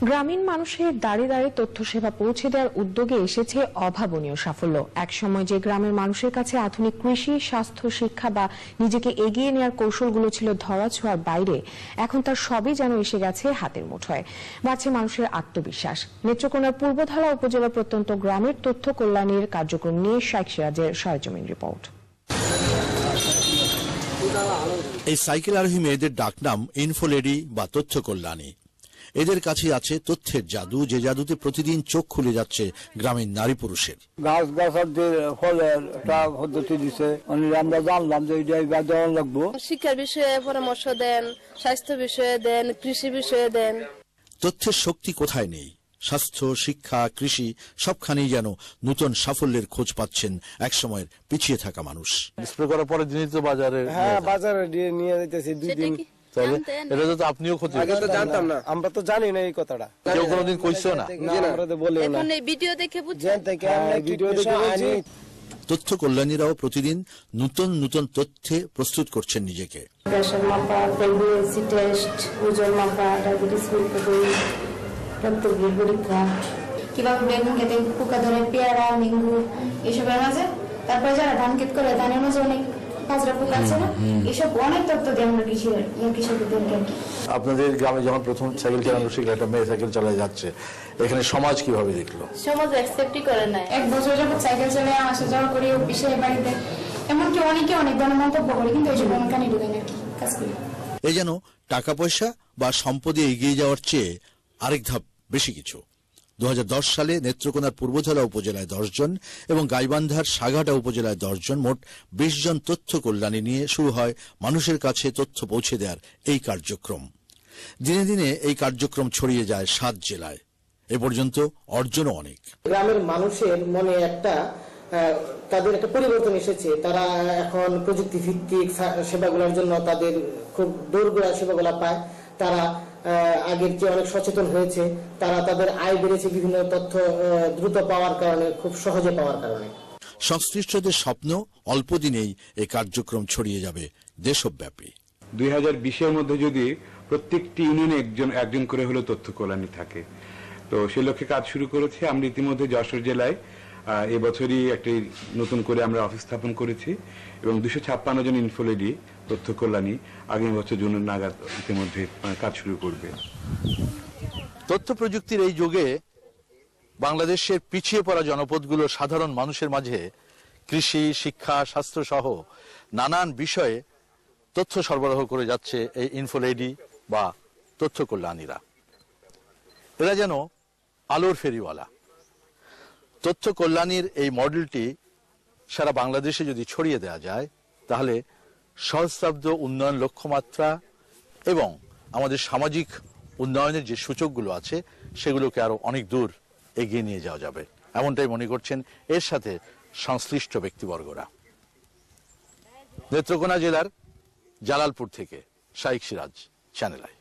গ্রামীণ মানুষের দাঁড়ে দাঁড়ে তথ্য সেবা পৌঁছে দেওয়ার উদ্যোগে এসেছে অভাবনীয় সাফল্য। একসময় যে গ্রামের মানুষের কাছে আধুনিক কৃষি, স্বাস্থ্য, শিক্ষা বা নিজেকে এগিয়ে নেওয়ার কৌশলগুলো ছিল ধরাছোঁয়ার বাইরে, এখন তার সবই যেন এসে গেছে হাতের মুঠোয়। বাড়ছে মানুষের আত্মবিশ্বাস। নেত্রকোনার পূর্বধলা উপজেলার প্রত্যন্ত গ্রামের তথ্য কল্যাণের কার্যক্রম নিয়ে শাইখ সিরাজের সরেজমিন রিপোর্ট। এই সাইকেল আরোহী মেয়েদের ডাকনাম ইনফোলেডি বা তথ্য কল্যাণী। এদের কাছে আছে তথ্যের জাদু, যে জাদুতে প্রতিদিন চোখ খুলে যাচ্ছে গ্রামীণ নারী পুরুষের। গাছ গাছাদের ফলের একটা পদ্ধতি দিছে, আমরা জানলাম যে এটা দেওয়া লাগবো। শিক্ষার বিষয়ে পরামর্শ দেন, স্বাস্থ্য বিষয়ে দেন, কৃষি বিষয়ে দেন। তথ্যের শক্তি কোথায় নেই। স্বাস্থ্য, শিক্ষা, কৃষি সবখানেই যেন নতুন সাফল্যের খোঁজ পাচ্ছেন একসময়ের পিছিয়ে থাকা মানুষ। স্প্রে করার পরে দিনই তো বাজারে, বাজারে নিয়ে যেতেছি 2 দিন। এটা তো আপনিও ক্ষতি। আগে তো জানতাম না, আমরা তো জানি না এই কথাটা, কেউ কোনোদিন কইছো না। আমরা তো বলেও না, এখন এই ভিডিও দেখে বুঝছেন। ভিডিও দেখে বুঝছি। তথ্য কল্যাণীরাও প্রতিদিন নতুন নতুন তথ্যে প্রস্তুত করছেন নিজেকে। প্রেসার মাপা, প্রেগন্যান্সি টেস্ট, ওজন মাপা, ডায়াবেটিস পরীক্ষা, কিভাবে বেগুন খেতে পোকা ধরে, পেয়ারা, নিম্বু এসবের মাঝে। তারপরে যারা ধান ক্ষেত করে, ধানের মাঝে অনেক পাঁচরা পোকা আছে না, এসব অনেক তথ্য দিয়ে আমরা কৃষকদের। আপনাদের গ্রামে যখন প্রথম সাইকেল চালানো শিখলে, একটা মেয়ে সাইকেল চালায় যাচ্ছে, এখানে সমাজ কিভাবে দেখলো? সমাজ অ্যাকসেপ্টই করে না। 1 বছর যাবত সাইকেল চলে আসা যাওয়া করি অফিসে, বাড়িতে, এমনকি অনেকে অনেক ধরনের মন্তব্য করে, কিন্তু এইসব আমার কানে ঢুকে না, কাজ করি। এ যেন টাকা পয়সা বা সম্পদে এগিয়ে যাওয়ার চেয়ে আরেক ধাপ বেশি কিছু। 2010 সালে নেত্রকোনার পূর্বধলা উপজেলায় 10 জন এবং গাইবান্ধার সাঘাটা উপজেলায় 10 জন, মোট 20 জন তথ্য কল্যাণী নিয়ে শুরু হয় মানুষের কাছে তথ্য পৌঁছে দেওয়ার এই কার্যক্রম। দিনে দিনে এই কার্যক্রম ছড়িয়ে যায় 7 জেলায়। এ পর্যন্ত অর্জনও অনেক। গ্রামের মানুষের মনে তাদের একটা পরিবর্তন এসেছে। তারা এখন প্রযুক্তি ভিত্তিক সেবাগুলোর জন্য তাদের খুব দোরগোড়া সেবাগুলো পায়। তারা আগের চেয়ে অনেক সচেতন হয়েছে। তারা তাদের আয় বেড়েছে বিভিন্ন তথ্য দ্রুত পাওয়ার কারণে, খুব সহজে পাওয়ার কারণে। সংশ্লিষ্টদের স্বপ্ন অল্প দিনেই এই কার্যক্রম ছড়িয়ে যাবে দেশব্যাপী। 2020-এর মধ্যে যদি প্রত্যেকটি ইউনিয়নে একজন করে হলো তথ্য কল্যাণী থাকে, তো সে লক্ষ্যে কাজ শুরু করেছি। আমরা ইতিমধ্যে যশোর জেলায় এবছরই একটি নতুন করে আমরা অফিস স্থাপন করেছি এবং 256 জন ইনফোলেডি তথ্য কল্যাণী আগামী বছর জুন নাগাদ ইতিমধ্যে কাজ শুরু করবে। তথ্য প্রযুক্তির এই যুগে বাংলাদেশের পিছিয়ে পড়া জনপদগুলো সাধারণ মানুষের মাঝে কৃষি, শিক্ষা, স্বাস্থ্য সহ নানান বিষয়ে তথ্য সরবরাহ করে যাচ্ছে এই ইনফোলেডি বা তথ্য কল্যাণীরা। এরা যেন আলোর ফেরিওয়ালা। তথ্য কল্যাণীর এই মডেলটি সারা বাংলাদেশে যদি ছড়িয়ে দেওয়া যায়, তাহলে সহস্রাব্দ উন্নয়ন লক্ষ্যমাত্রা এবং আমাদের সামাজিক উন্নয়নের যে সূচকগুলো আছে সেগুলোকে আরো অনেক দূর এগিয়ে নিয়ে যাওয়া যাবে, এমনটাই মনে করছেন এর সাথে সংশ্লিষ্ট ব্যক্তিবর্গরা। নেত্রকোনা জেলার জালালপুর থেকে শাইখ সিরাজ, চ্যানেল আই।